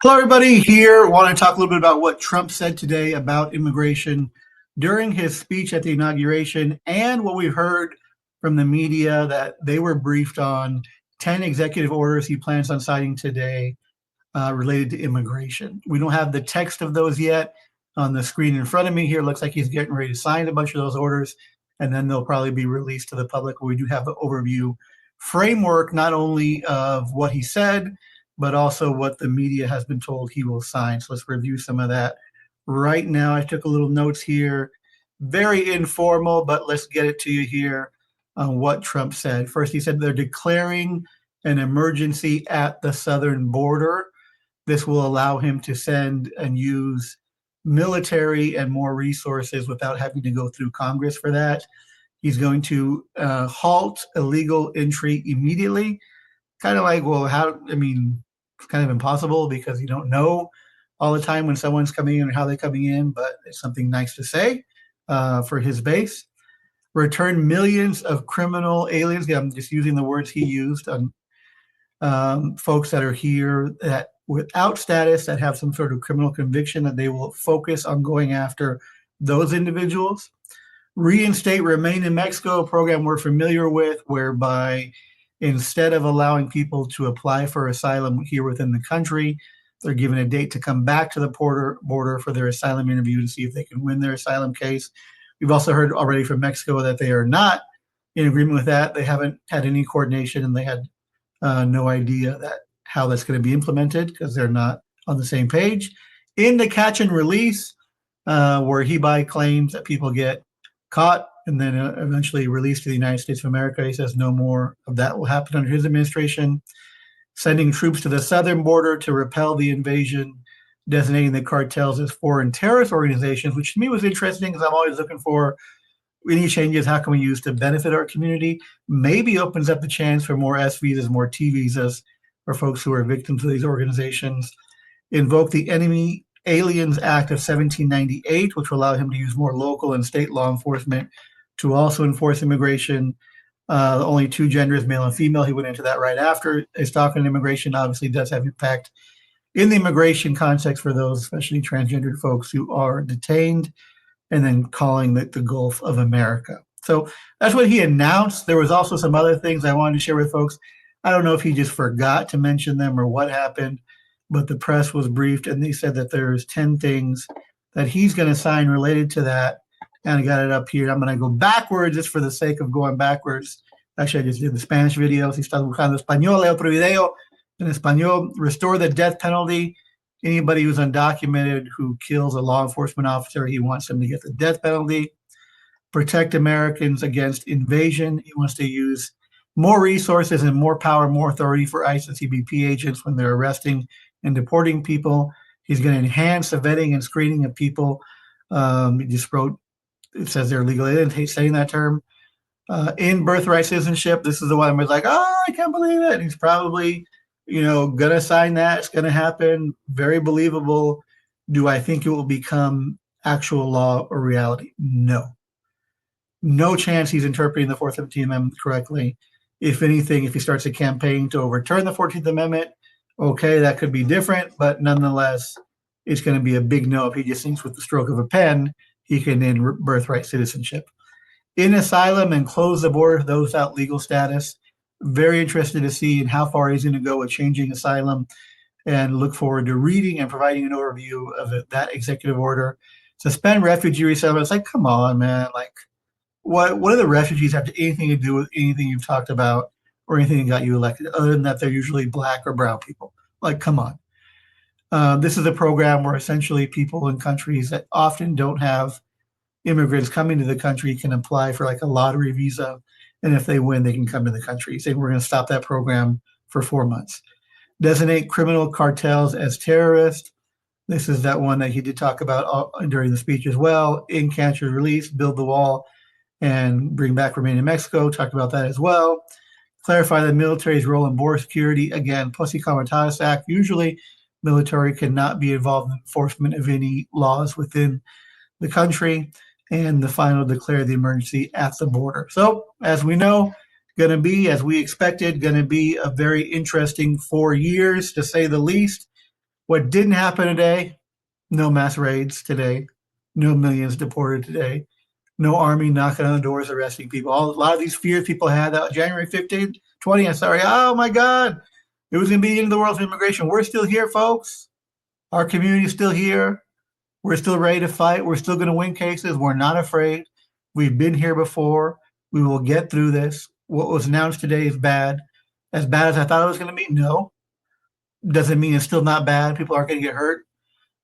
Hello, everybody. Here, want to talk a little bit about what Trump said today about immigration during his speech at the inauguration, and what we heard from the media that they were briefed on 10 executive orders he plans on signing today related to immigration. We don't have the text of those yet on the screen in front of me here. It looks like he's getting ready to sign a bunch of those orders, and then they'll probably be released to the public. We do have an overview framework, not only of what he said, but also what the media has been told he will sign. So let's review some of that right now. I took a little notes here, very informal, but let's get it to you here on what Trump said. First, he said they're declaring an emergency at the southern border. This will allow him to send and use military and more resources without having to go through Congress for that. He's going to halt illegal entry immediately. Kind of like, well, it's kind of impossible because you don't know all the time when someone's coming in and how they're coming in, but it's something nice to say for his base. Return millions of criminal aliens. I'm just using the words he used on folks that are here that without status, that have some sort of criminal conviction, that they will focus on going after those individuals. Reinstate Remain in Mexico, a program we're familiar with, whereby instead of allowing people to apply for asylum here within the country, they're given a date to come back to the border for their asylum interview to see if they can win their asylum case. We've also heard already from Mexico that they are not in agreement with that. They haven't had any coordination, and they had no idea how that's going to be implemented because they're not on the same page. In the catch and release, where he claims that people get caught and then eventually released to the United States of America. He says no more of that will happen under his administration. Sending troops to the southern border to repel the invasion, designating the cartels as foreign terrorist organizations, which to me was interesting because I'm always looking for any changes, how can we use to benefit our community? Maybe opens up the chance for more S visas, more T visas for folks who are victims of these organizations. Invoke the Enemy Aliens Act of 1798, which will allow him to use more local and state law enforcement to also enforce immigration. Only two genders, male and female. He went into that right after. His talk on immigration obviously does have impact in the immigration context for those, especially transgendered folks who are detained, and then calling it the Gulf of America. So that's what he announced. There was also some other things I wanted to share with folks. I don't know if he just forgot to mention them or what happened, but the press was briefed and they said that there's 10 things that he's going to sign related to that. And I got it up here. I'm going to go backwards just for the sake of going backwards. Actually, I just did the Spanish video. Si estás buscando español, leo otro video. En español, restore the death penalty. Anybody who's undocumented who kills a law enforcement officer, he wants them to get the death penalty. Protect Americans against invasion. He wants to use more resources and more power, more authority for ICE and CBP agents when they're arresting and deporting people. He's going to enhance the vetting and screening of people. He just wrote, it says they're legal. I didn't hate saying that term. In birthright citizenship, this is the one where it's like, oh, I can't believe it. He's probably, gonna sign that. It's gonna happen. Very believable. Do I think it will become actual law or reality? No. No chance he's interpreting the 14th Amendment correctly. If anything, if he starts a campaign to overturn the 14th Amendment, okay, that could be different, but nonetheless, it's going to be a big no. If he just thinks with the stroke of a pen, he can end birthright citizenship. In asylum and close the border to those without legal status. Very interested to see in how far he's going to go with changing asylum, and look forward to reading and providing an overview of that executive order. Suspend refugee resettlement. It's like, come on, man. Like, what do the refugees have anything to do with anything you've talked about or anything that got you elected, other than that they're usually black or brown people? Like, come on. This is a program where essentially people in countries that often don't have immigrants coming to the country can apply for like a lottery visa. And if they win, they can come to the country. Saying we're going to stop that program for 4 months. Designate criminal cartels as terrorists. This is that one that he did talk about during the speech as well. In catch and release, build the wall, and bring back Remain in Mexico. Talked about that as well. Clarify the military's role in border security. Again, Pussy Comitatus Act. Usually, military cannot be involved in enforcement of any laws within the country. And the final, declare the emergency at the border. So, as we know, going to be, as we expected, going to be a very interesting 4 years, to say the least. What didn't happen today? No mass raids today. No millions deported today. No army knocking on the doors arresting people. A lot of these fears people had that January 15th, 20th, sorry, oh my God, it was going to be the end of the world for immigration. We're still here, folks. Our community is still here. We're still ready to fight. We're still going to win cases. We're not afraid. We've been here before. We will get through this. What was announced today is bad. As bad as I thought it was going to be? No. Doesn't mean it's still not bad. People are going to get hurt.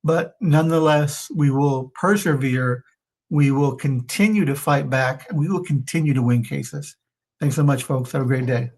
But nonetheless, we will persevere. We will continue to fight back. And we will continue to win cases. Thanks so much, folks. Have a great day.